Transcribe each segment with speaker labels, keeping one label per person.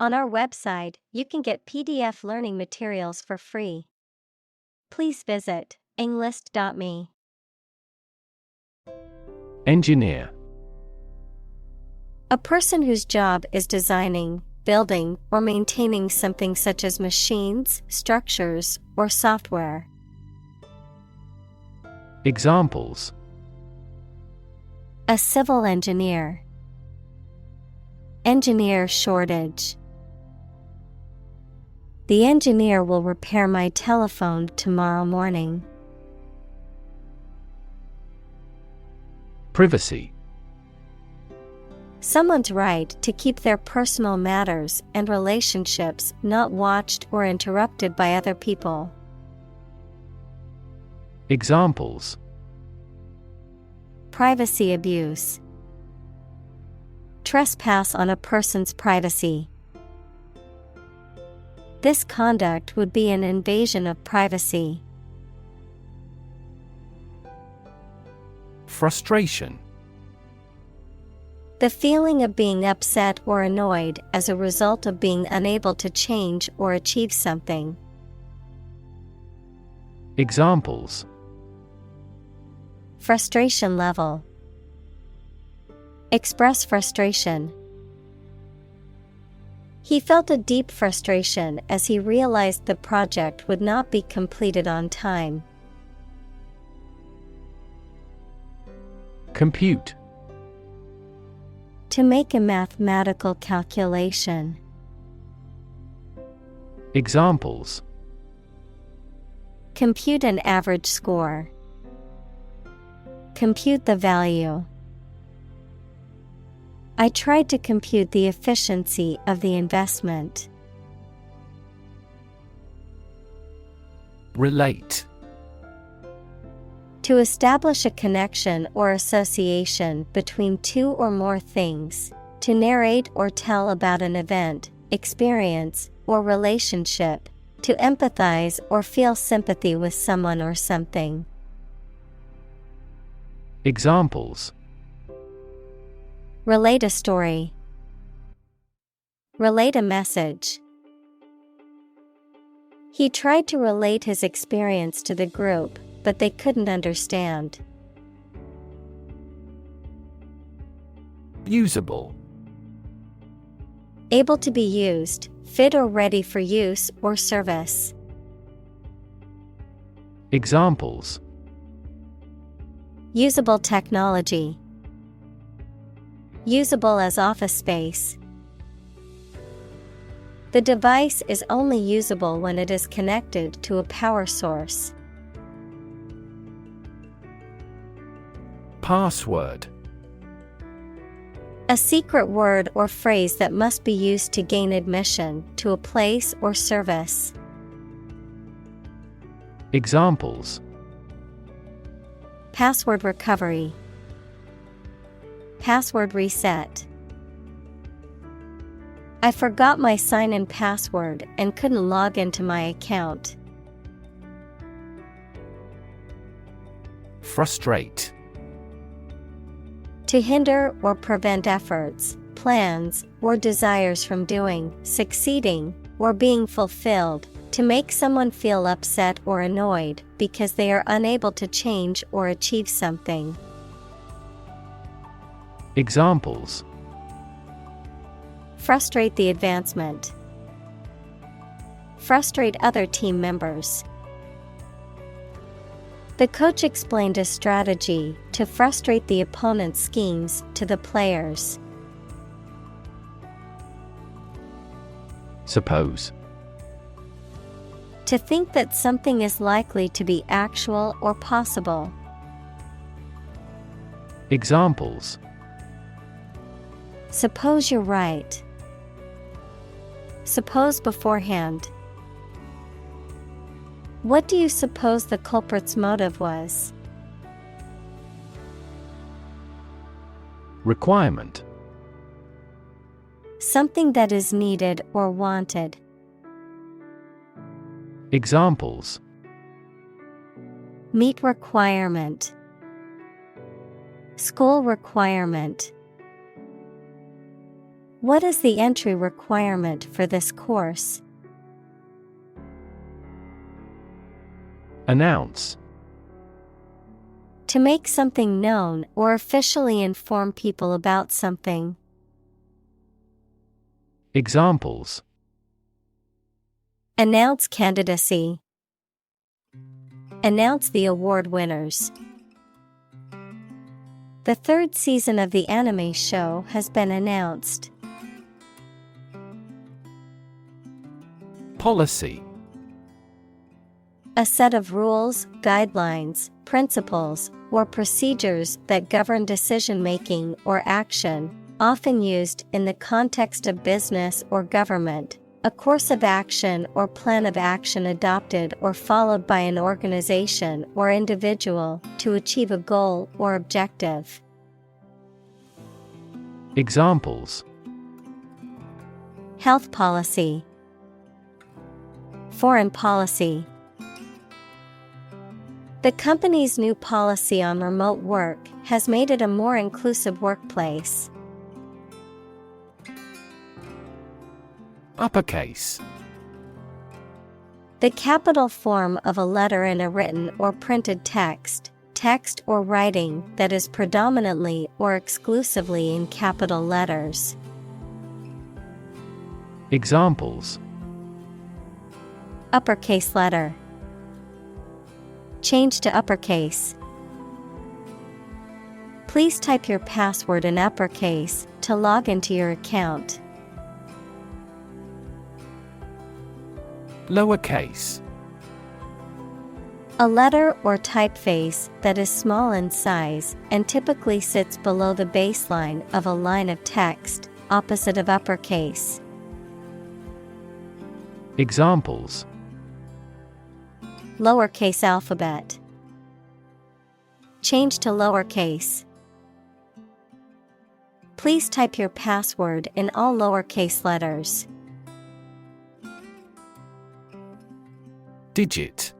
Speaker 1: On our website, you can get PDF learning materials for free. Please visit englist.me.
Speaker 2: Engineer.
Speaker 1: A person whose job is designing, building, or maintaining something such as machines, structures, or software.
Speaker 2: Examples:
Speaker 1: A civil engineer. Engineer shortage. The engineer will repair my telephone tomorrow morning.
Speaker 2: Privacy.
Speaker 1: Someone's right to keep their personal matters and relationships not watched or interrupted by other people.
Speaker 2: Examples:
Speaker 1: Privacy abuse. Trespass on a person's privacy. This conduct would be an invasion of privacy.
Speaker 2: Frustration.
Speaker 1: The feeling of being upset or annoyed as a result of being unable to change or achieve something.
Speaker 2: Examples:
Speaker 1: Frustration level. Express frustration. He felt a deep frustration as he realized the project would not be completed on time.
Speaker 2: Compute.
Speaker 1: To make a mathematical calculation.
Speaker 2: Examples:
Speaker 1: Compute an average score. Compute the value. I tried to compute the efficiency of the investment.
Speaker 2: Relate.
Speaker 1: To establish a connection or association between two or more things. To narrate or tell about an event, experience, or relationship. To empathize or feel sympathy with someone or something.
Speaker 2: Examples:
Speaker 1: Relate a story. Relate a message. He tried to relate his experience to the group, but they couldn't understand.
Speaker 2: Usable.
Speaker 1: Able to be used, fit or ready for use or service.
Speaker 2: Examples:
Speaker 1: Usable technology. Usable as office space. The device is only usable when it is connected to a power source.
Speaker 2: Password.
Speaker 1: A secret word or phrase that must be used to gain admission to a place or service.
Speaker 2: Examples:
Speaker 1: Password recovery. Password reset. I forgot my sign-in password and couldn't log into my account.
Speaker 2: Frustrate.
Speaker 1: To hinder or prevent efforts, plans, or desires from doing, succeeding, or being fulfilled. To make someone feel upset or annoyed because they are unable to change or achieve something.
Speaker 2: Examples:
Speaker 1: Frustrate the advancement. Frustrate other team members. The coach explained a strategy to frustrate the opponent's schemes to the players.
Speaker 2: Suppose.
Speaker 1: To think that something is likely to be actual or possible.
Speaker 2: Examples:
Speaker 1: Suppose you're right. Suppose beforehand. What do you suppose the culprit's motive was?
Speaker 2: Requirement.
Speaker 1: Something that is needed or wanted.
Speaker 2: Examples:
Speaker 1: Meet requirement. School requirement. What is the entry requirement for this course?
Speaker 2: Announce.
Speaker 1: To make something known or officially inform people about something.
Speaker 2: Examples:
Speaker 1: Announce candidacy. Announce the award winners. The third season of the anime show has been announced.
Speaker 2: Policy.
Speaker 1: A set of rules, guidelines, principles, or procedures that govern decision-making or action, often used in the context of business or government. A course of action or plan of action adopted or followed by an organization or individual to achieve a goal or objective.
Speaker 2: Examples:
Speaker 1: Health policy. Foreign policy. The company's new policy on remote work has made it a more inclusive workplace.
Speaker 2: Uppercase.
Speaker 1: The capital form of a letter in a written or printed text, text or writing that is predominantly or exclusively in capital letters.
Speaker 2: Examples:
Speaker 1: Uppercase letter. Change to uppercase. Please type your password in uppercase to log into your account.
Speaker 2: Lowercase.
Speaker 1: A letter or typeface that is small in size and typically sits below the baseline of a line of text, opposite of uppercase.
Speaker 2: Examples:
Speaker 1: Lowercase alphabet. Change to lowercase. Please type your password in all lowercase letters.
Speaker 2: Digit.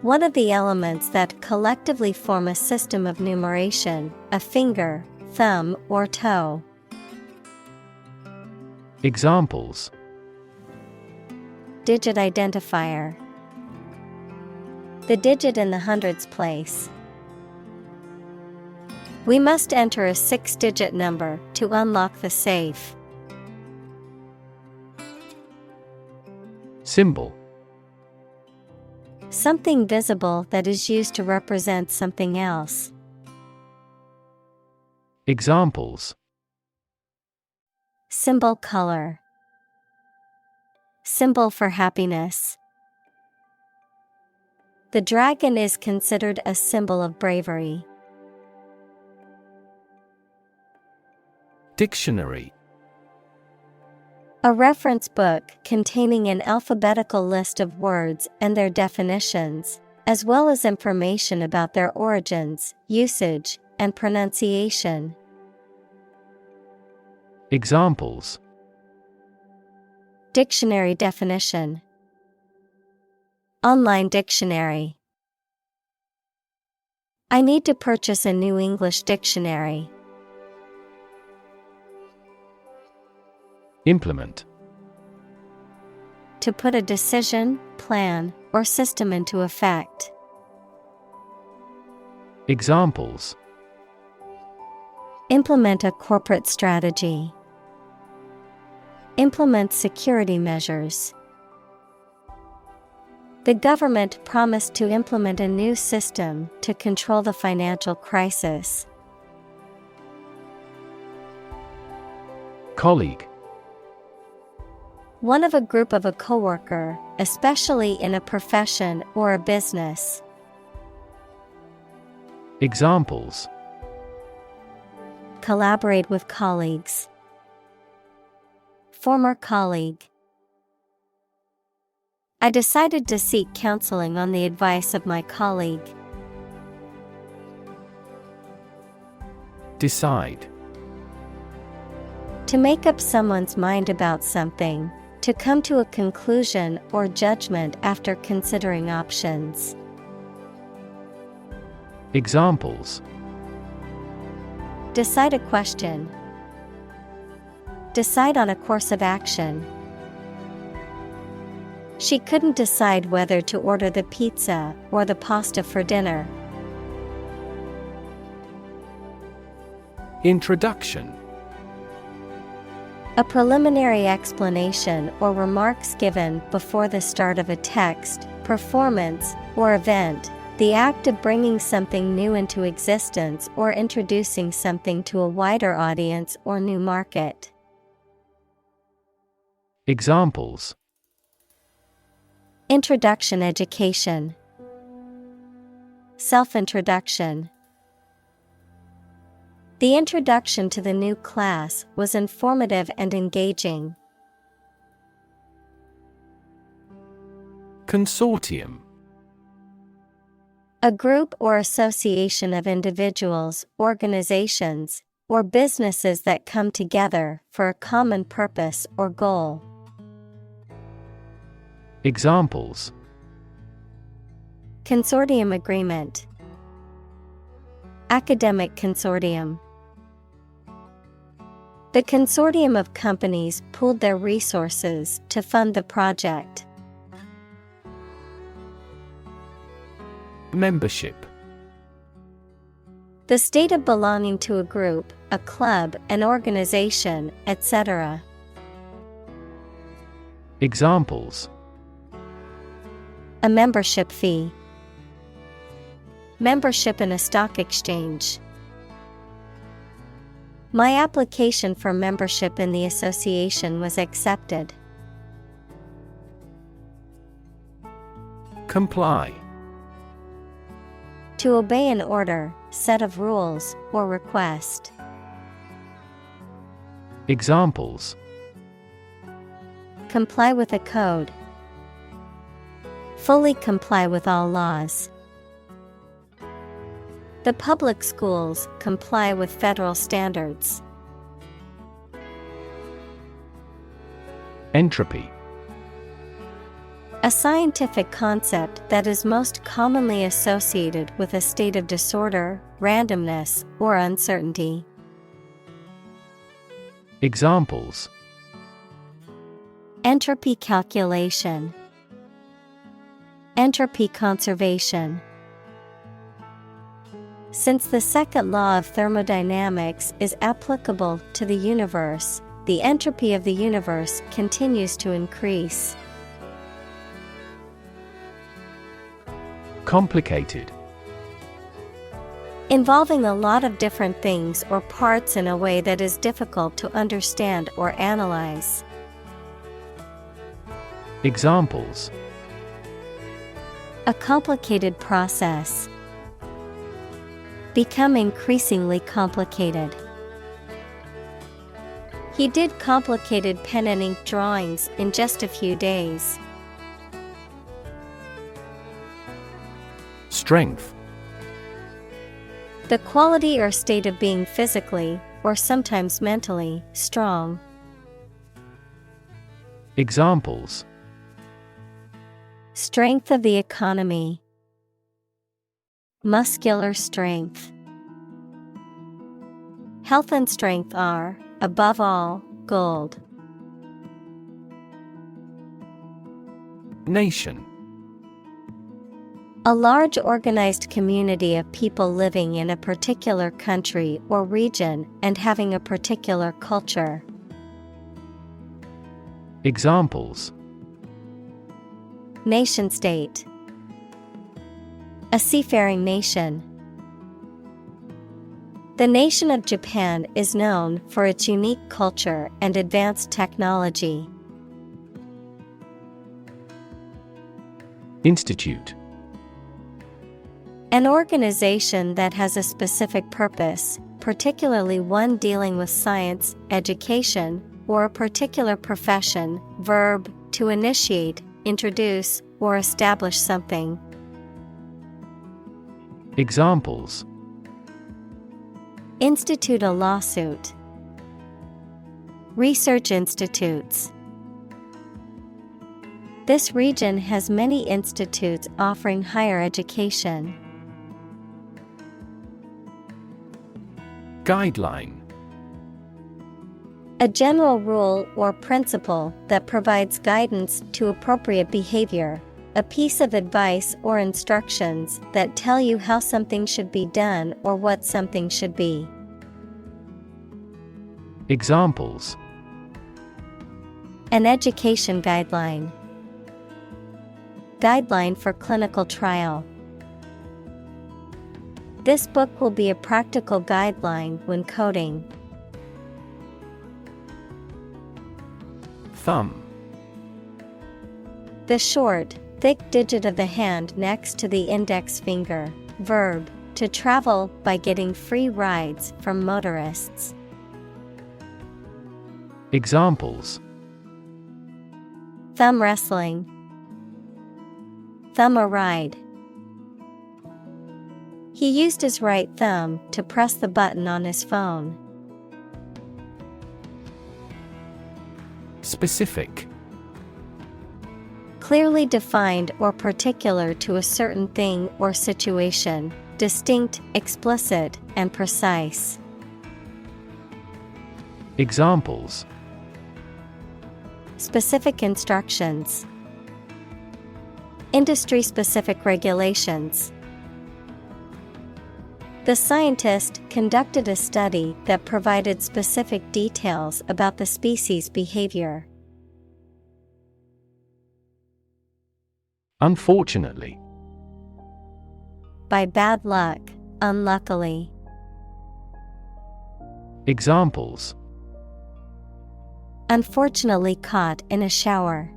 Speaker 1: One of the elements that collectively form a system of numeration, a finger, thumb, or toe.
Speaker 2: Examples:
Speaker 1: Digit identifier. The digit in the hundreds place. We must enter a 6-digit number to unlock the safe.
Speaker 2: Symbol.
Speaker 1: Something visible that is used to represent something else.
Speaker 2: Examples:
Speaker 1: Symbol color. Symbol for happiness. The dragon is considered a symbol of bravery.
Speaker 2: Dictionary.
Speaker 1: A reference book containing an alphabetical list of words and their definitions, as well as information about their origins, usage, and pronunciation.
Speaker 2: Examples:
Speaker 1: Dictionary definition. Online dictionary. I need to purchase a new English dictionary.
Speaker 2: Implement.
Speaker 1: To put a decision, plan, or system into effect.
Speaker 2: Examples:
Speaker 1: Implement a corporate strategy. Implement security measures. The government promised to implement a new system to control the financial crisis.
Speaker 2: Colleague.
Speaker 1: One of a group of a coworker, especially in a profession or a business.
Speaker 2: Examples:
Speaker 1: Collaborate with colleagues. Former colleague. I decided to seek counseling on the advice of my colleague.
Speaker 2: Decide.
Speaker 1: To make up someone's mind about something, to come to a conclusion or judgment after considering options.
Speaker 2: Examples:
Speaker 1: Decide a question. decide on a course of action. She couldn't decide whether to order the pizza or the pasta for dinner.
Speaker 2: Introduction.
Speaker 1: A preliminary explanation or remarks given before the start of a text, performance, or event, the act of bringing something new into existence or introducing something to a wider audience or new market.
Speaker 2: Examples.
Speaker 1: Introduction education. Self-introduction. The introduction to the new class was informative and engaging.
Speaker 2: Consortium.
Speaker 1: A group or association of individuals, organizations, or businesses that come together for a common purpose or goal.
Speaker 2: Examples.
Speaker 1: Consortium agreement. Academic consortium. The consortium of companies pooled their resources to fund the project.
Speaker 2: Membership.
Speaker 1: The state of belonging to a group, a club, an organization, etc.
Speaker 2: Examples.
Speaker 1: A membership fee. Membership in a stock exchange. My application for membership in the association was accepted.
Speaker 2: Comply.
Speaker 1: To obey an order, set of rules, or request.
Speaker 2: Examples.
Speaker 1: Comply with a code. Fully comply with all laws. The public schools comply with federal standards.
Speaker 2: Entropy.
Speaker 1: A scientific concept that is most commonly associated with a state of disorder, randomness, or uncertainty.
Speaker 2: Examples.
Speaker 1: Entropy calculation. Entropy conservation. Since the second law of thermodynamics is applicable to the universe, the entropy of the universe continues to increase.
Speaker 2: Complicated.
Speaker 1: Involving a lot of different things or parts in a way that is difficult to understand or analyze.
Speaker 2: Examples.
Speaker 1: A complicated process. Become increasingly complicated. He did complicated pen and ink drawings in just a few days.
Speaker 2: Strength.
Speaker 1: The quality or state of being physically, or sometimes mentally, strong.
Speaker 2: Examples.
Speaker 1: Strength of the economy. Muscular strength. Health and strength are, above all, gold.
Speaker 2: Nation.
Speaker 1: A large organized community of people living in a particular country or region and having a particular culture.
Speaker 2: Examples.
Speaker 1: Nation-state. A seafaring nation. The nation of Japan is known for its unique culture and advanced technology.
Speaker 2: Institute.
Speaker 1: An organization that has a specific purpose, particularly one dealing with science, education, or a particular profession. Verb, to initiate, introduce, or establish something.
Speaker 2: Examples.
Speaker 1: Institute a lawsuit. Research institutes. This region has many institutes offering higher education.
Speaker 2: Guideline.
Speaker 1: A general rule or principle that provides guidance to appropriate behavior. A piece of advice or instructions that tell you how something should be done or what something should be.
Speaker 2: Examples:
Speaker 1: An education guideline. Guideline for clinical trial. This book will be a practical guideline when coding.
Speaker 2: Thumb.
Speaker 1: The short, thick digit of the hand next to the index finger. Verb, to travel by getting free rides from motorists.
Speaker 2: Examples:
Speaker 1: Thumb wrestling. Thumb a ride. He used his right thumb to press the button on his phone.
Speaker 2: Specific.
Speaker 1: Clearly defined or particular to a certain thing or situation, distinct, explicit, and precise.
Speaker 2: Examples:
Speaker 1: Specific instructions. Industry-specific regulations. The scientist conducted a study that provided specific details about the species' behavior.
Speaker 2: Unfortunately.
Speaker 1: By bad luck, unluckily.
Speaker 2: Examples:
Speaker 1: Unfortunately caught in a shower.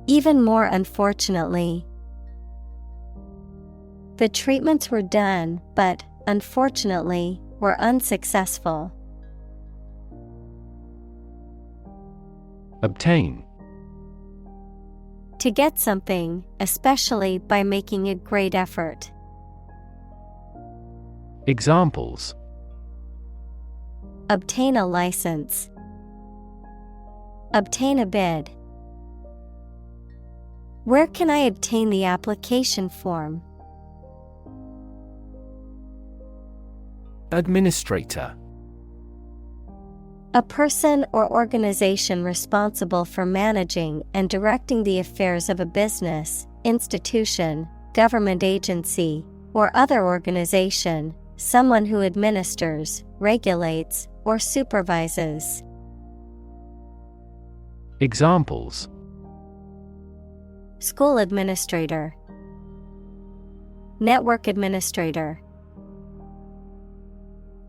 Speaker 1: Even more unfortunately. The treatments were done, but, unfortunately, were unsuccessful.
Speaker 2: Obtain.
Speaker 1: To get something, especially by making a great effort.
Speaker 2: Examples:
Speaker 1: Obtain a license. Obtain a bid. Where can I obtain the application form?
Speaker 2: Administrator.
Speaker 1: A person or organization responsible for managing and directing the affairs of a business, institution, government agency, or other organization, someone who administers, regulates, or supervises.
Speaker 2: Examples:
Speaker 1: School administrator. Network administrator.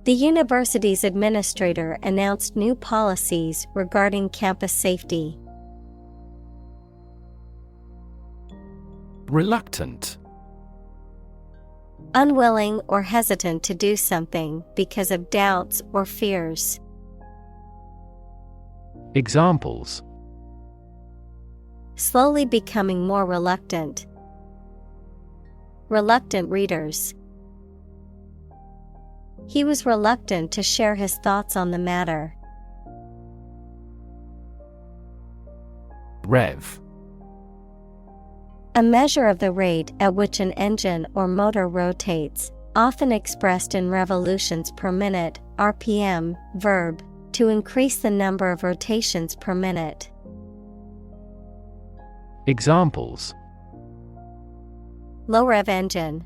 Speaker 1: The university's administrator announced new policies regarding campus safety.
Speaker 2: Reluctant.
Speaker 1: Unwilling or hesitant to do something because of doubts or fears.
Speaker 2: Examples:
Speaker 1: Slowly becoming more reluctant. Reluctant readers. He was reluctant to share his thoughts on the matter.
Speaker 2: Rev.
Speaker 1: A measure of the rate at which an engine or motor rotates, often expressed in revolutions per minute, RPM. Verb, to increase the number of rotations per minute.
Speaker 2: Examples:
Speaker 1: Low rev engine.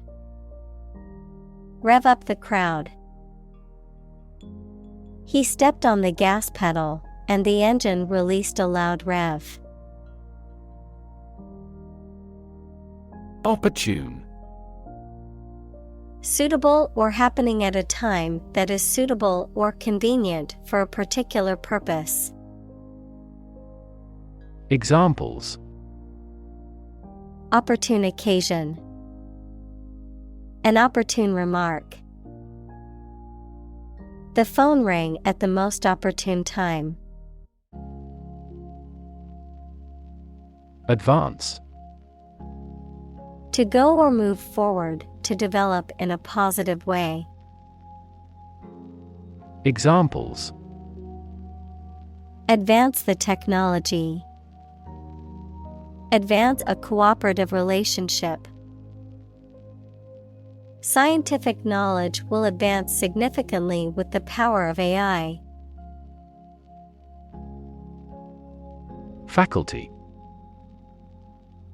Speaker 1: Rev up the crowd. He stepped on the gas pedal, and the engine released a loud rev.
Speaker 2: Opportune.
Speaker 1: Suitable or happening at a time that is suitable or convenient for a particular purpose.
Speaker 2: Examples:
Speaker 1: Opportune occasion. An opportune remark. The phone rang at the most opportune time.
Speaker 2: Advance.
Speaker 1: To go or move forward, to develop in a positive way.
Speaker 2: Examples:
Speaker 1: Advance the technology. Advance a cooperative relationship. Scientific knowledge will advance significantly with the power of AI.
Speaker 2: Faculty.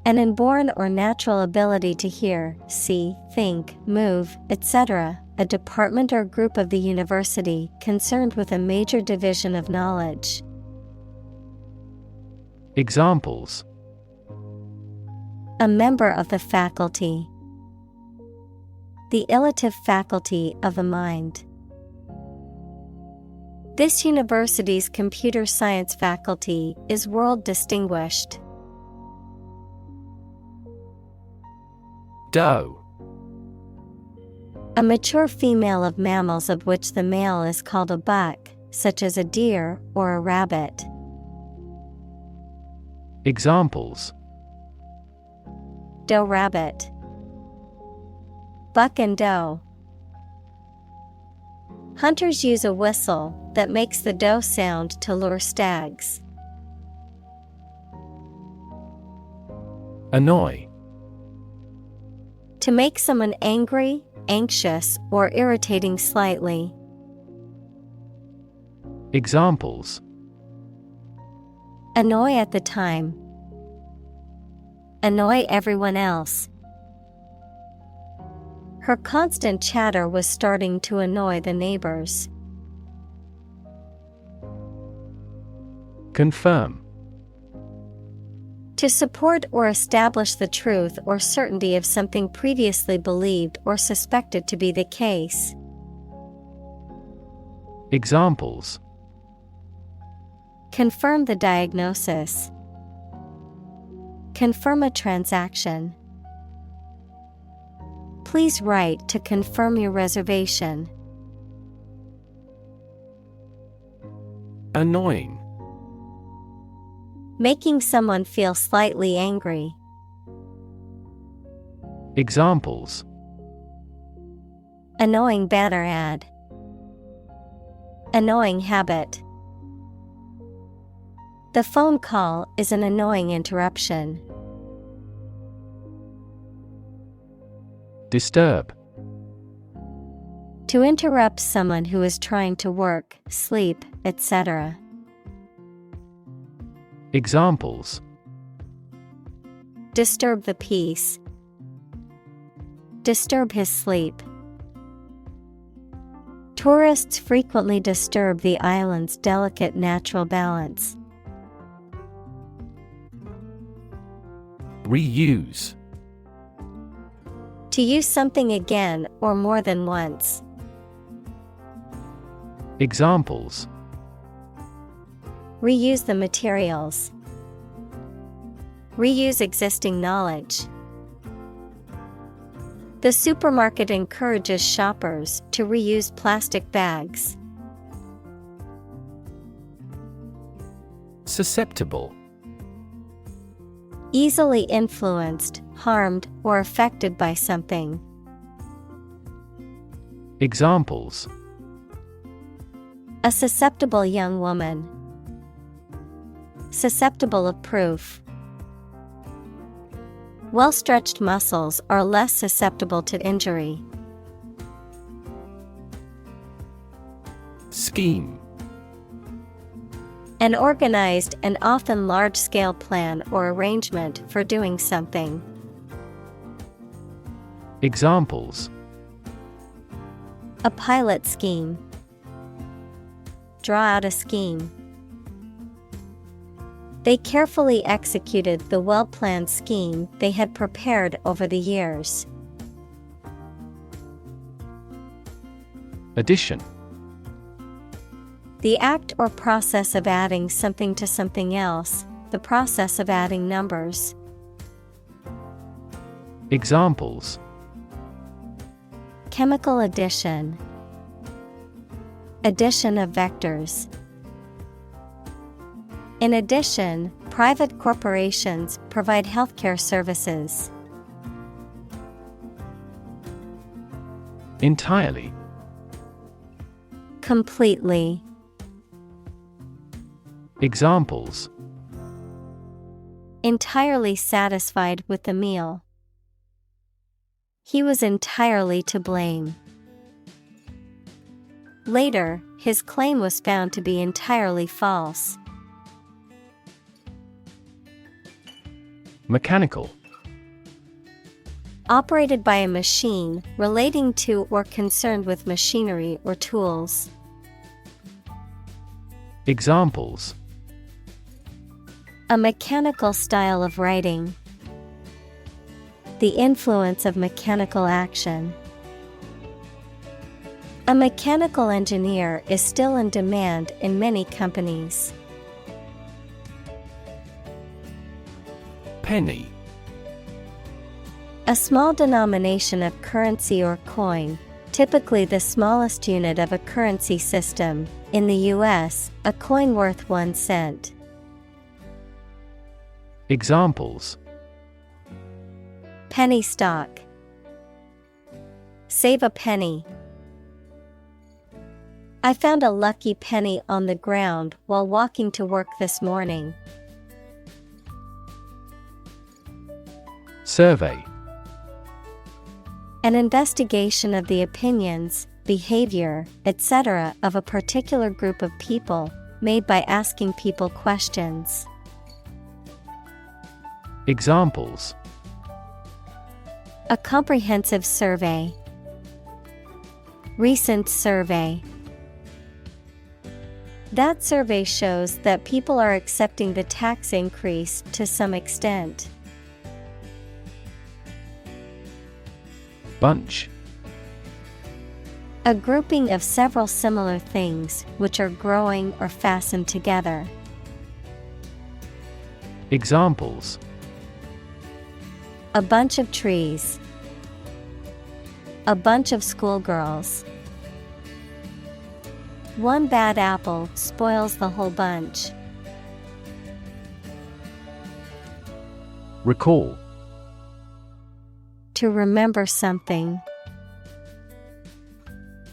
Speaker 1: An inborn or natural ability to hear, see, think, move, etc., a department or group of the university concerned with a major division of knowledge.
Speaker 2: Examples:
Speaker 1: A member of the faculty. The elative faculty of the mind. This university's computer science faculty is world distinguished.
Speaker 2: Doe.
Speaker 1: A mature female of mammals of which the male is called a buck, such as a deer or a rabbit.
Speaker 2: Examples:
Speaker 1: Doe rabbit. Buck and doe. Hunters use a whistle that makes the doe sound to lure stags.
Speaker 2: Annoy.
Speaker 1: To make someone angry, anxious, or irritating slightly.
Speaker 2: Examples:
Speaker 1: Annoy at the time. Annoy everyone else. Her constant chatter was starting to annoy the neighbors.
Speaker 2: Confirm.
Speaker 1: To support or establish the truth or certainty of something previously believed or suspected to be the case.
Speaker 2: Examples:
Speaker 1: Confirm the diagnosis. Confirm a transaction. Please write to confirm your reservation.
Speaker 2: Annoying.
Speaker 1: Making someone feel slightly angry.
Speaker 2: Examples:
Speaker 1: Annoying banner ad. Annoying habit. The phone call is an annoying interruption.
Speaker 2: Disturb.
Speaker 1: To interrupt someone who is trying to work, sleep, etc.
Speaker 2: Examples:
Speaker 1: Disturb the peace. Disturb his sleep. Tourists frequently disturb the island's delicate natural balance.
Speaker 2: Reuse.
Speaker 1: To use something again or more than once.
Speaker 2: Examples:
Speaker 1: Reuse the materials. Reuse existing knowledge. The supermarket encourages shoppers to reuse plastic bags.
Speaker 2: Susceptible.
Speaker 1: Easily influenced, harmed, or affected by something.
Speaker 2: Examples:
Speaker 1: A susceptible young woman. Susceptible of proof. Well-stretched muscles are less susceptible to injury.
Speaker 2: Scheme.
Speaker 1: An organized and often large-scale plan or arrangement for doing something.
Speaker 2: Examples:
Speaker 1: A pilot scheme. Draw out a scheme. They carefully executed the well-planned scheme they had prepared over the years.
Speaker 2: Addition.
Speaker 1: The act or process of adding something to something else, the process of adding numbers.
Speaker 2: Examples:
Speaker 1: Chemical addition. Addition of vectors. In addition, private corporations provide healthcare services.
Speaker 2: Entirely.
Speaker 1: Completely.
Speaker 2: Examples:
Speaker 1: Entirely satisfied with the meal. He was entirely to blame. Later, his claim was found to be entirely false.
Speaker 2: Mechanical.
Speaker 1: Operated by a machine, relating to or concerned with machinery or tools.
Speaker 2: Examples:
Speaker 1: A mechanical style of writing. The influence of mechanical action. A mechanical engineer is still in demand in many companies.
Speaker 2: Penny.
Speaker 1: A small denomination of currency or coin, typically the smallest unit of a currency system. In the U.S., a coin worth 1 cent.
Speaker 2: Examples:
Speaker 1: Penny stock. Save a penny. I found a lucky penny on the ground while walking to work this morning.
Speaker 2: Survey.
Speaker 1: An investigation of the opinions, behavior, etc. of a particular group of people, made by asking people questions.
Speaker 2: Examples:
Speaker 1: A comprehensive survey. Recent survey. That survey shows that people are accepting the tax increase to some extent.
Speaker 2: Bunch.
Speaker 1: A grouping of several similar things which are growing or fastened together.
Speaker 2: Examples:
Speaker 1: A bunch of trees. A bunch of schoolgirls. One bad apple spoils the whole bunch.
Speaker 2: Recall.
Speaker 1: To remember something.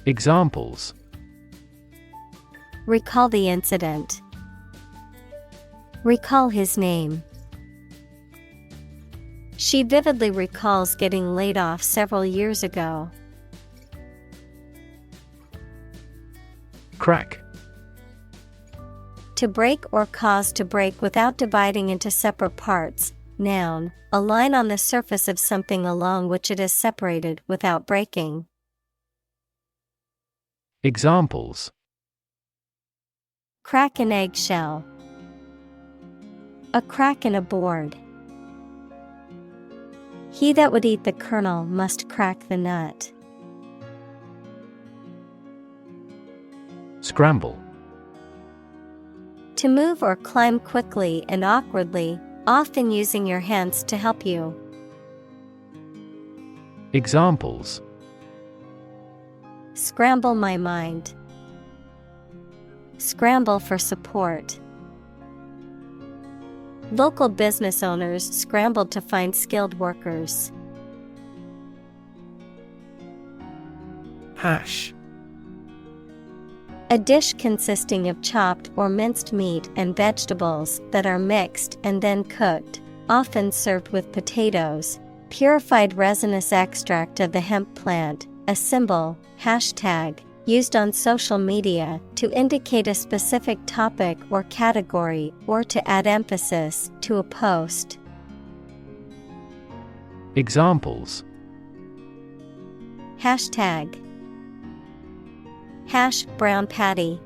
Speaker 2: Examples:
Speaker 1: Recall the incident. Recall his name. She vividly recalls getting laid off several years ago.
Speaker 2: Crack.
Speaker 1: To break or cause to break without dividing into separate parts. Noun, a line on the surface of something along which it is separated without breaking.
Speaker 2: Examples:
Speaker 1: Crack an eggshell. A crack in a board. He that would eat the kernel must crack the nut.
Speaker 2: Scramble.
Speaker 1: To move or climb quickly and awkwardly, often using your hands to help you.
Speaker 2: Examples:
Speaker 1: Scramble my mind. Scramble for support. Local business owners scrambled to find skilled workers.
Speaker 2: Hash.
Speaker 1: A dish consisting of chopped or minced meat and vegetables that are mixed and then cooked, often served with potatoes. Purified resinous extract of the hemp plant, a symbol, hashtag, used on social media to indicate a specific topic or category or to add emphasis to a post.
Speaker 2: Examples:
Speaker 1: Hashtag. Hash brown patty.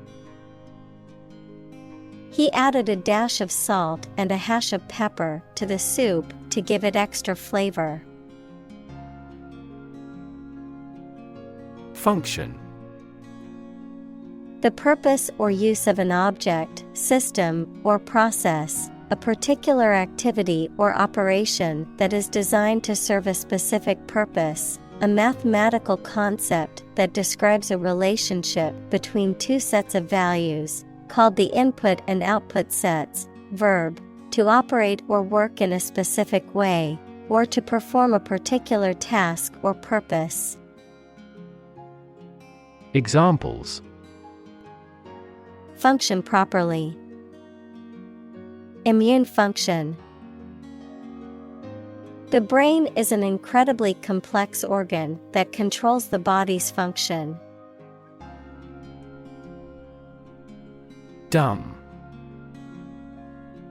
Speaker 1: He added a dash of salt and a hash of pepper to the soup to give it extra flavor.
Speaker 2: Function.
Speaker 1: The purpose or use of an object, system, or process, a particular activity or operation that is designed to serve a specific purpose, a mathematical concept that describes a relationship between two sets of values, called the input and output sets. Verb, to operate or work in a specific way, or to perform a particular task or purpose.
Speaker 2: Examples:
Speaker 1: Function properly. Immune function. The brain is an incredibly complex organ that controls the body's function.
Speaker 2: Dumb.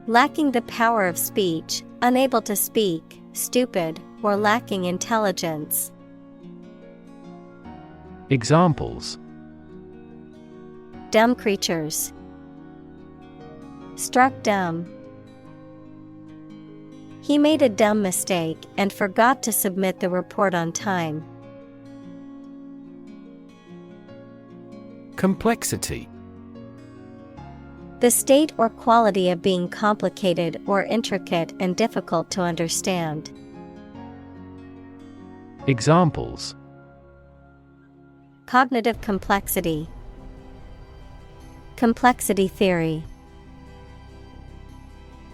Speaker 1: Lacking the power of speech, unable to speak, stupid, or lacking intelligence.
Speaker 2: Examples:
Speaker 1: Dumb creatures. Struck dumb. He made a dumb mistake and forgot to submit the report on time.
Speaker 2: Complexity.
Speaker 1: The state or quality of being complicated or intricate and difficult to understand.
Speaker 2: Examples:
Speaker 1: Cognitive complexity. Complexity theory.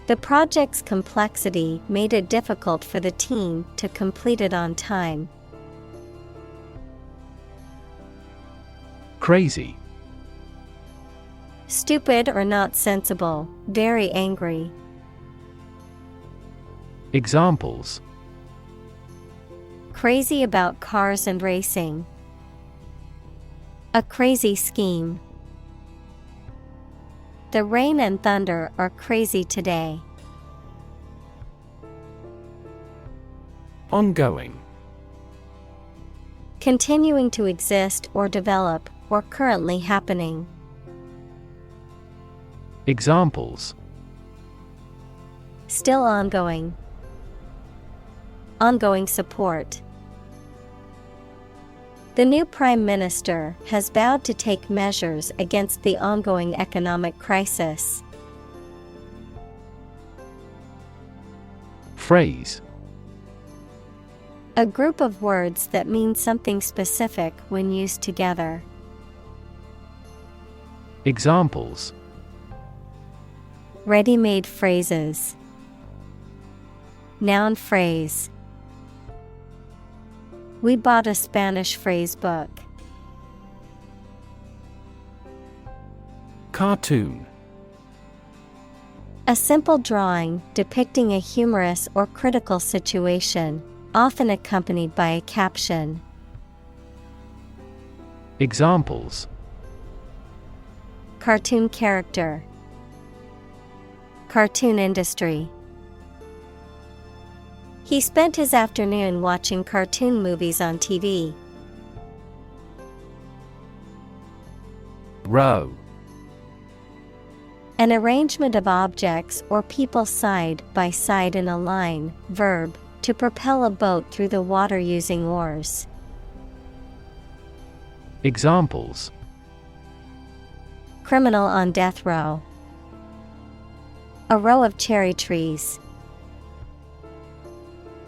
Speaker 1: The project's complexity made it difficult for the team to complete it on time.
Speaker 2: Crazy.
Speaker 1: Stupid or not sensible, very angry.
Speaker 2: Examples:
Speaker 1: Crazy about cars and racing. A crazy scheme. The rain and thunder are crazy today.
Speaker 2: Ongoing.
Speaker 1: Continuing to exist or develop, or currently happening.
Speaker 2: Examples:
Speaker 1: Still ongoing. Ongoing support. The new Prime Minister has vowed to take measures against the ongoing economic crisis.
Speaker 2: Phrase.
Speaker 1: A group of words that mean something specific when used together.
Speaker 2: Examples:
Speaker 1: Ready-made phrases. Noun phrase. We bought a Spanish phrase book.
Speaker 2: Cartoon.
Speaker 1: A simple drawing depicting a humorous or critical situation, often accompanied by a caption.
Speaker 2: Examples:
Speaker 1: Cartoon character. Cartoon industry. He spent his afternoon watching cartoon movies on TV.
Speaker 2: Row.
Speaker 1: An arrangement of objects or people side by side in a line. Verb, to propel a boat through the water using oars.
Speaker 2: Examples:
Speaker 1: Criminal on death row. A row of cherry trees.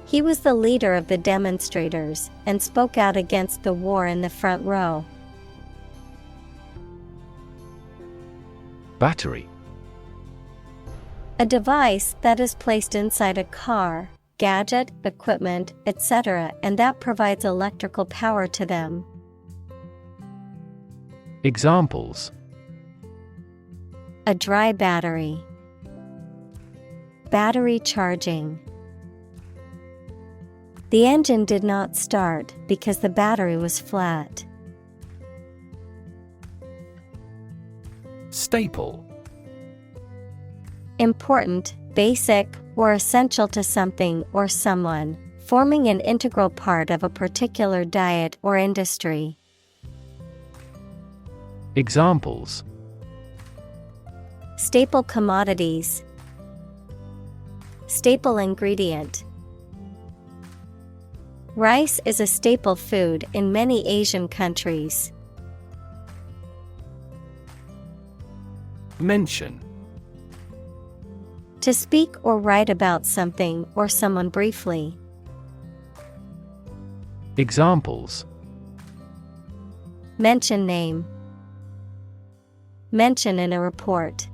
Speaker 1: He was the leader of the demonstrators and spoke out against the war in the front row.
Speaker 2: Battery.
Speaker 1: A device that is placed inside a car, gadget, equipment, etc., and that provides electrical power to them.
Speaker 2: Examples:
Speaker 1: A dry battery. Battery charging. The engine did not start because the battery was flat.
Speaker 2: Staple.
Speaker 1: Important, basic, or essential to something or someone, forming an integral part of a particular diet or industry.
Speaker 2: Examples:
Speaker 1: Staple commodities. Staple ingredient. Rice is a staple food in many Asian countries.
Speaker 2: Mention.
Speaker 1: To speak or write about something or someone briefly.
Speaker 2: Examples:
Speaker 1: Mention name. Mention in a report.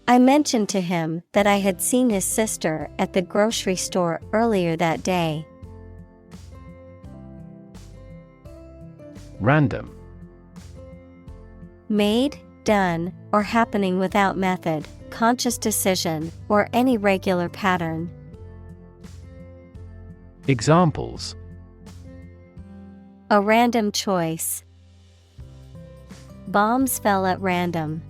Speaker 1: I mentioned to him that I had seen his sister at the grocery store earlier that day.
Speaker 2: Random.
Speaker 1: Made, done, or happening without method, conscious decision, or any regular pattern.
Speaker 2: Examples:
Speaker 1: A random choice. Bombs fell at random.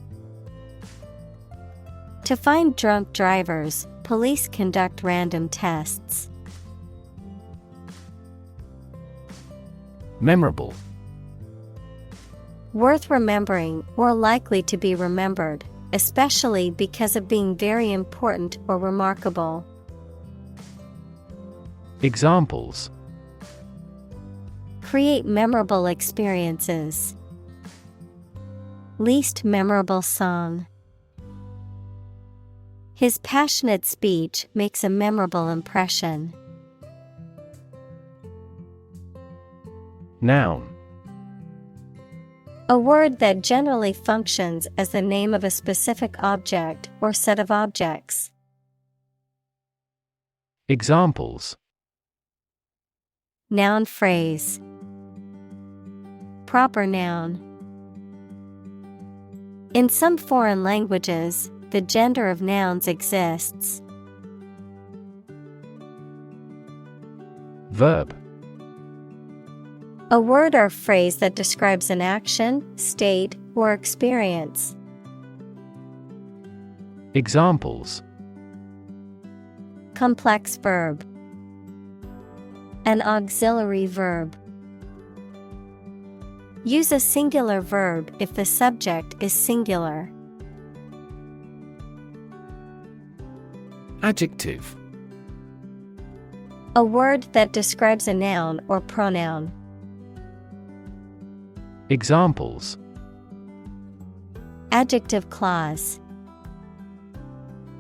Speaker 1: To find drunk drivers, police conduct random tests.
Speaker 2: Memorable.
Speaker 1: Worth remembering or likely to be remembered, especially because of being very important or remarkable.
Speaker 2: Examples:
Speaker 1: Create memorable experiences. Least memorable song. His passionate speech makes a memorable impression.
Speaker 2: Noun.
Speaker 1: A word that generally functions as the name of a specific object or set of objects.
Speaker 2: Examples:
Speaker 1: Noun phrase. Proper noun. In some foreign languages, the gender of nouns exists.
Speaker 2: Verb.
Speaker 1: A word or phrase that describes an action, state, or experience.
Speaker 2: Examples:
Speaker 1: Complex verb. An auxiliary verb. Use a singular verb if the subject is singular.
Speaker 2: Adjective.
Speaker 1: A word that describes a noun or pronoun.
Speaker 2: Examples:
Speaker 1: Adjective clause.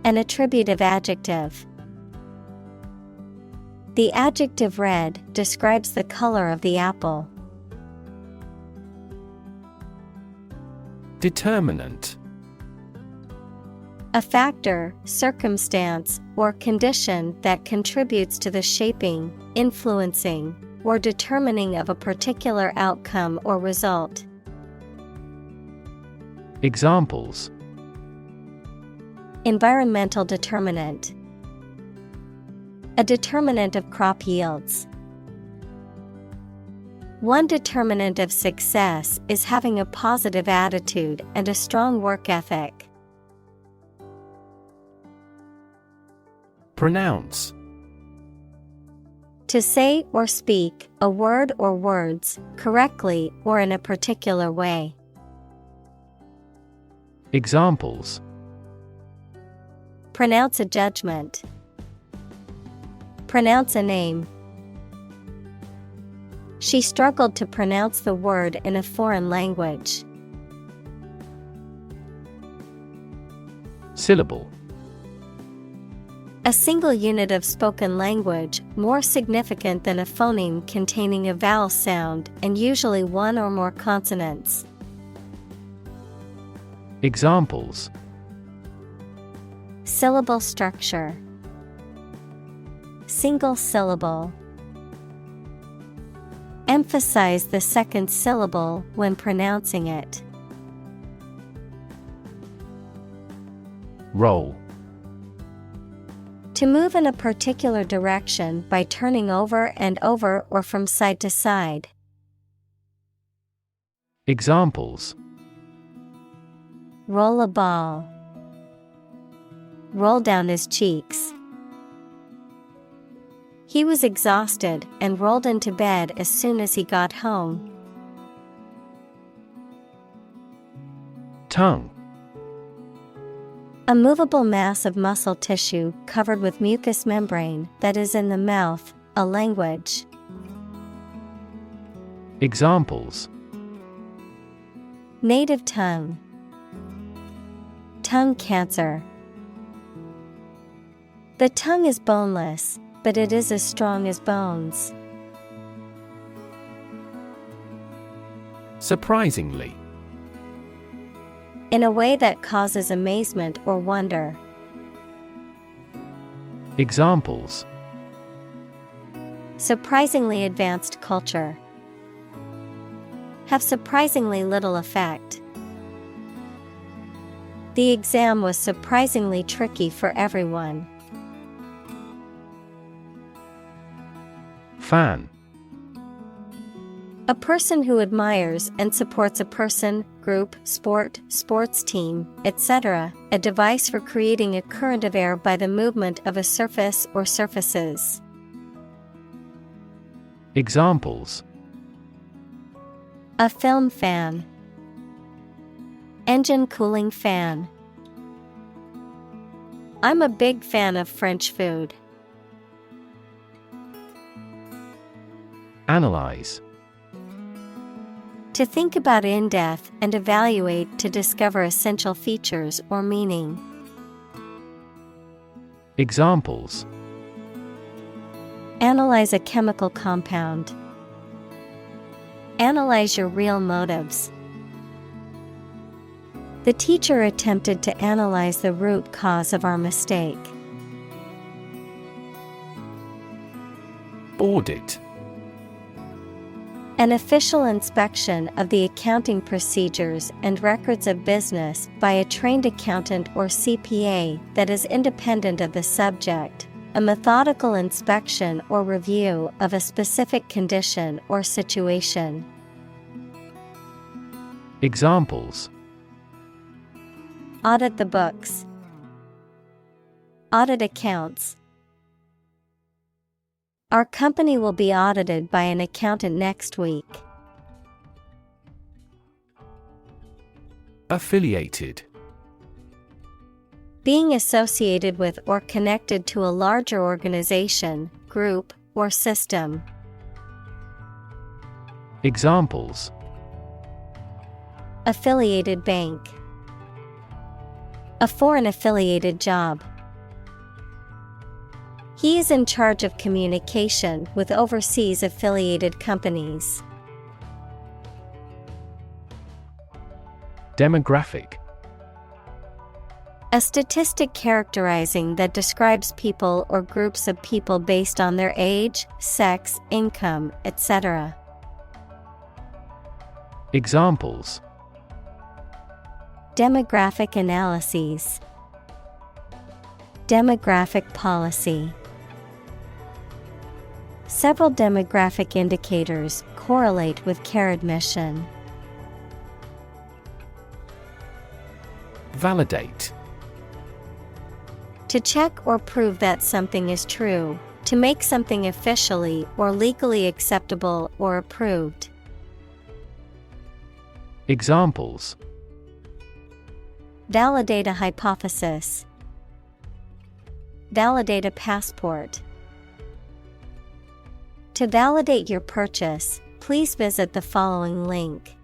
Speaker 1: An attributive adjective. The adjective red describes the color of the apple.
Speaker 2: Determinant.
Speaker 1: A factor, circumstance, or condition that contributes to the shaping, influencing, or determining of a particular outcome or result.
Speaker 2: Examples:
Speaker 1: Environmental determinant. A determinant of crop yields. One determinant of success is having a positive attitude and a strong work ethic.
Speaker 2: Pronounce.
Speaker 1: To say or speak a word or words correctly or in a particular way.
Speaker 2: Examples:
Speaker 1: Pronounce a judgment. Pronounce a name. She struggled to pronounce the word in a foreign language.
Speaker 2: Syllable.
Speaker 1: A single unit of spoken language, more significant than a phoneme containing a vowel sound and usually one or more consonants.
Speaker 2: Examples:
Speaker 1: Syllable structure. Single syllable. Emphasize the second syllable when pronouncing it.
Speaker 2: Roll.
Speaker 1: To move in a particular direction by turning over and over or from side to side.
Speaker 2: Examples:
Speaker 1: Roll a ball. Roll down his cheeks. He was exhausted and rolled into bed as soon as he got home.
Speaker 2: Tongue.
Speaker 1: A movable mass of muscle tissue covered with mucous membrane that is in the mouth, a language.
Speaker 2: Examples:
Speaker 1: Native tongue. Tongue cancer. The tongue is boneless, but it is as strong as bones.
Speaker 2: Surprisingly.
Speaker 1: In a way that causes amazement or wonder.
Speaker 2: Examples:
Speaker 1: Surprisingly advanced culture. Have surprisingly little effect. The exam was surprisingly tricky for everyone.
Speaker 2: Fan.
Speaker 1: A person who admires and supports a person, group, sport, sports team, etc. A device for creating a current of air by the movement of a surface or surfaces.
Speaker 2: Examples:
Speaker 1: A film fan. Engine cooling fan. I'm a big fan of French food.
Speaker 2: Analyze.
Speaker 1: To think about in depth and evaluate to discover essential features or meaning.
Speaker 2: Examples:
Speaker 1: Analyze a chemical compound. Analyze your real motives. The teacher attempted to analyze the root cause of our mistake.
Speaker 2: Audit.
Speaker 1: An official inspection of the accounting procedures and records of business by a trained accountant or CPA that is independent of the subject, a methodical inspection or review of a specific condition or situation.
Speaker 2: Examples:
Speaker 1: Audit the books. Audit accounts. Our company will be audited by an accountant next week.
Speaker 2: Affiliated.
Speaker 1: Being associated with or connected to a larger organization, group, or system.
Speaker 2: Examples:
Speaker 1: Affiliated bank. A foreign affiliated job. He is in charge of communication with overseas affiliated companies.
Speaker 2: Demographic.
Speaker 1: A statistic characterizing that describes people or groups of people based on their age, sex, income, etc.
Speaker 2: Examples:
Speaker 1: Demographic analyses. Demographic policy. Several demographic indicators correlate with care admission.
Speaker 2: Validate.
Speaker 1: To check or prove that something is true, to make something officially or legally acceptable or approved.
Speaker 2: Examples:
Speaker 1: Validate a hypothesis. Validate a passport. To validate your purchase, please visit the following link.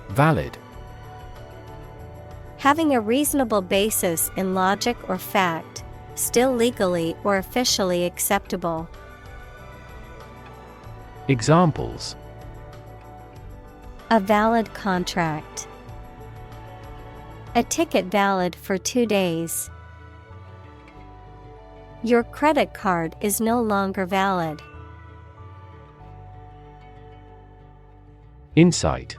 Speaker 2: Valid.
Speaker 1: Having a reasonable basis in logic or fact, still legally or officially acceptable.
Speaker 2: Examples:
Speaker 1: A valid contract. A ticket valid for 2 days. Your credit card is no longer valid.
Speaker 2: Insight.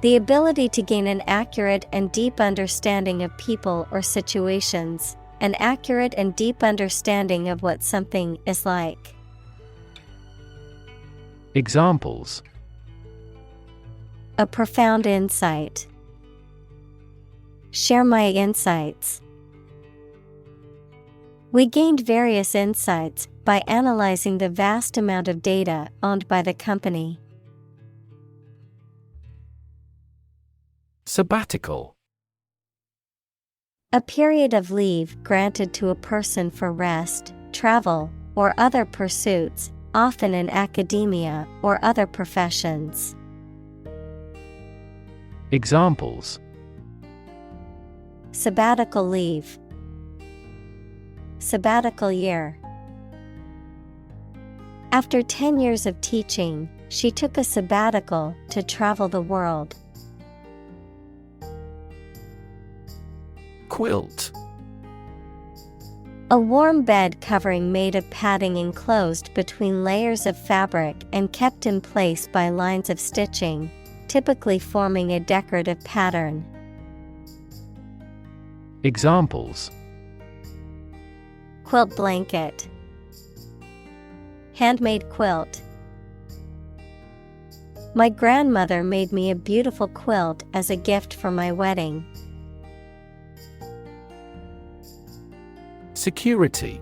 Speaker 1: The ability to gain an accurate and deep understanding of people or situations, an accurate and deep understanding of what something is like.
Speaker 2: Examples:
Speaker 1: A profound insight. Share my insights. We gained various insights by analyzing the vast amount of data owned by the company.
Speaker 2: Sabbatical.
Speaker 1: A period of leave granted to a person for rest, travel, or other pursuits, often in academia or other professions.
Speaker 2: Examples:
Speaker 1: Sabbatical leave. Sabbatical year. After 10 years of teaching, she took a sabbatical to travel the world.
Speaker 2: Quilt.
Speaker 1: A warm bed covering made of padding enclosed between layers of fabric and kept in place by lines of stitching, typically forming a decorative pattern.
Speaker 2: Examples:
Speaker 1: Quilt blanket. Handmade quilt. My grandmother made me a beautiful quilt as a gift for my wedding.
Speaker 2: Security.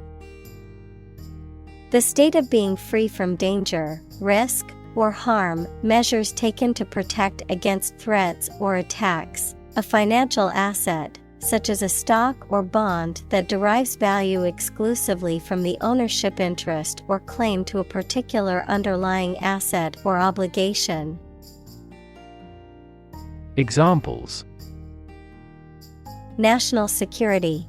Speaker 1: The state of being free from danger, risk, or harm, measures taken to protect against threats or attacks, a financial asset, such as a stock or bond that derives value exclusively from the ownership interest or claim to a particular underlying asset or obligation.
Speaker 2: Examples:
Speaker 1: National security.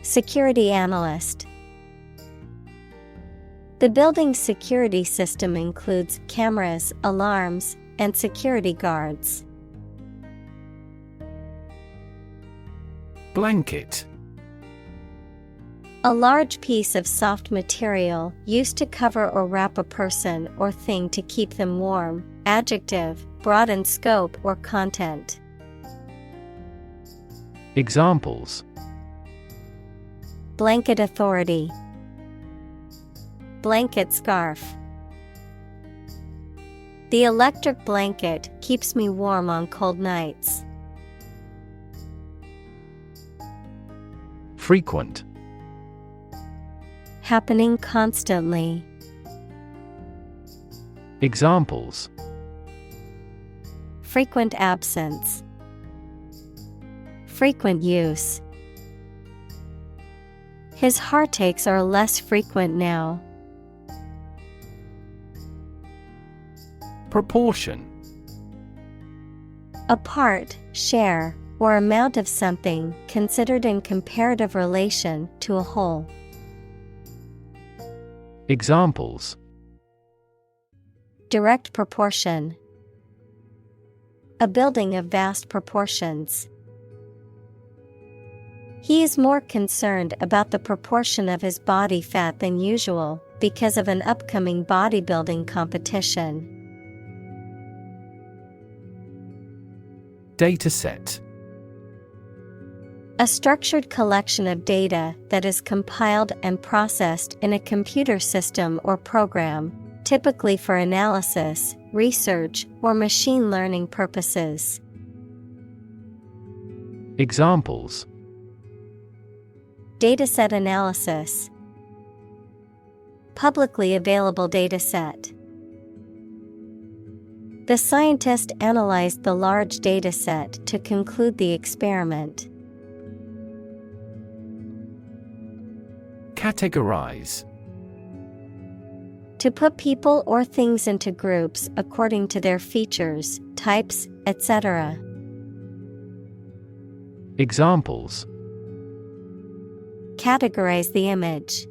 Speaker 1: Security analyst. The building's security system includes cameras, alarms, and security guards.
Speaker 2: Blanket.
Speaker 1: A large piece of soft material used to cover or wrap a person or thing to keep them warm. Adjective, broad in scope or content.
Speaker 2: Examples:
Speaker 1: Blanket authority. Blanket scarf. The electric blanket keeps me warm on cold nights.
Speaker 2: Frequent.
Speaker 1: Happening constantly.
Speaker 2: Examples:
Speaker 1: Frequent absence. Frequent use. His heartaches are less frequent now.
Speaker 2: Proportion.
Speaker 1: A part, share, or amount of something considered in comparative relation to a whole.
Speaker 2: Examples:
Speaker 1: Direct proportion. A building of vast proportions. He is more concerned about the proportion of his body fat than usual because of an upcoming bodybuilding competition.
Speaker 2: Dataset.
Speaker 1: A structured collection of data that is compiled and processed in a computer system or program, typically for analysis, research, or machine learning purposes.
Speaker 2: Examples:
Speaker 1: Dataset analysis. Publicly available dataset. The scientist analyzed the large dataset to conclude the experiment.
Speaker 2: Categorize.
Speaker 1: To put people or things into groups according to their features, types, etc.
Speaker 2: Examples:
Speaker 1: Categorize the image.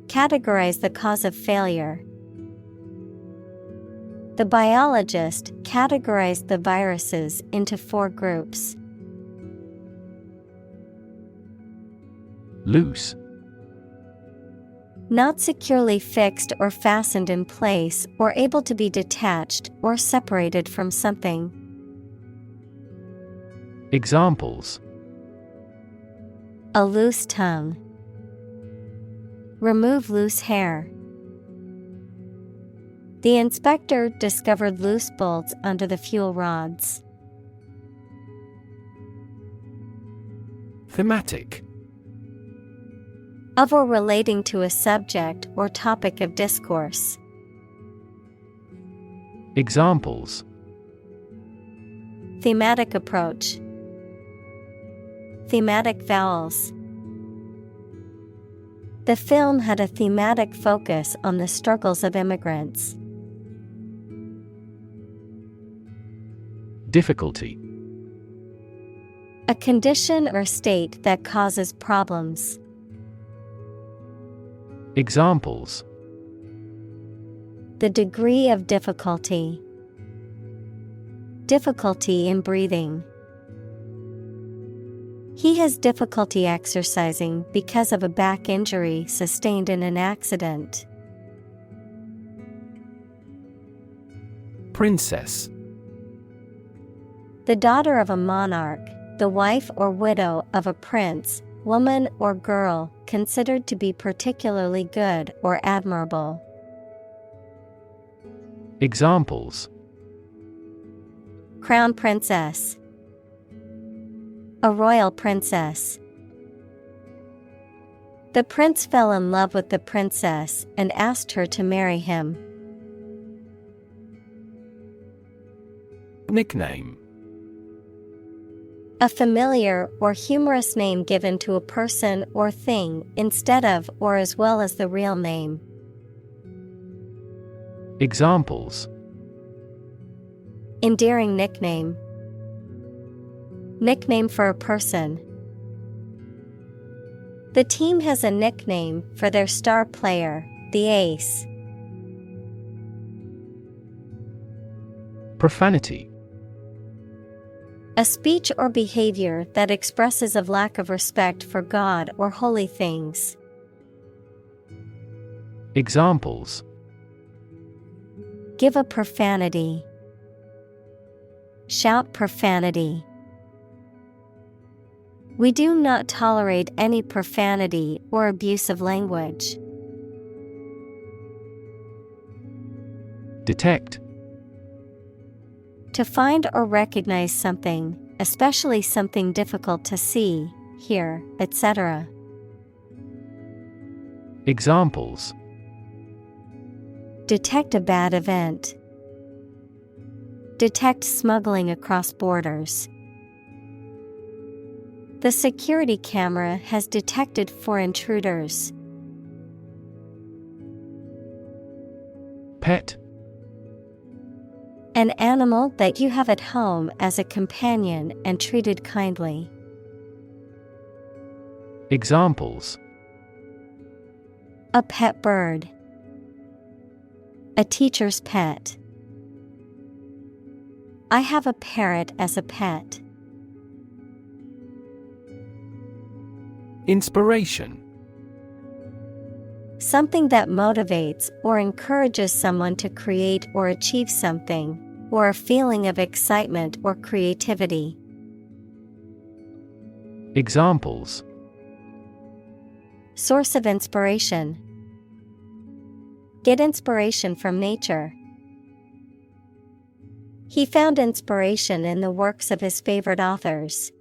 Speaker 1: Categorize the cause of failure. The biologist categorized the viruses into 4 groups.
Speaker 2: Loose.
Speaker 1: Not securely fixed or fastened in place or able to be detached or separated from something.
Speaker 2: Examples:
Speaker 1: A loose tongue. Remove loose hair. The inspector discovered loose bolts under the fuel rods.
Speaker 2: Thematic.
Speaker 1: Of or relating to a subject or topic of discourse.
Speaker 2: Examples:
Speaker 1: Thematic approach. Thematic vowels. The film had a thematic focus on the struggles of immigrants.
Speaker 2: Difficulty.
Speaker 1: A condition or state that causes problems.
Speaker 2: Examples:
Speaker 1: The degree of difficulty. Difficulty in breathing. He has difficulty exercising because of a back injury sustained in an accident.
Speaker 2: Princess.
Speaker 1: The daughter of a monarch, the wife or widow of a prince, woman or girl considered to be particularly good or admirable.
Speaker 2: Examples:
Speaker 1: Crown princess, a royal princess. The prince fell in love with the princess and asked her to marry him.
Speaker 2: Nickname:
Speaker 1: A familiar or humorous name given to a person or thing instead of or as well as the real name.
Speaker 2: Examples:
Speaker 1: Endearing nickname. Nickname for a person. The team has a nickname for their star player, the ace.
Speaker 2: Profanity:
Speaker 1: A speech or behavior that expresses a lack of respect for God or holy things.
Speaker 2: Examples:
Speaker 1: Give a profanity. Shout profanity. We do not tolerate any profanity or abusive language.
Speaker 2: Detect:
Speaker 1: To find or recognize something, especially something difficult to see, hear, etc.
Speaker 2: Examples:
Speaker 1: Detect a bad event. Detect smuggling across borders. The security camera has detected 4 intruders.
Speaker 2: Pet:
Speaker 1: An animal that you have at home as a companion and treated kindly.
Speaker 2: Examples:
Speaker 1: A pet bird. A teacher's pet. I have a parrot as a pet.
Speaker 2: Inspiration:
Speaker 1: Something that motivates or encourages someone to create or achieve something, or a feeling of excitement or creativity.
Speaker 2: Examples:
Speaker 1: Source of inspiration. Get inspiration from nature. He found inspiration in the works of his favorite authors.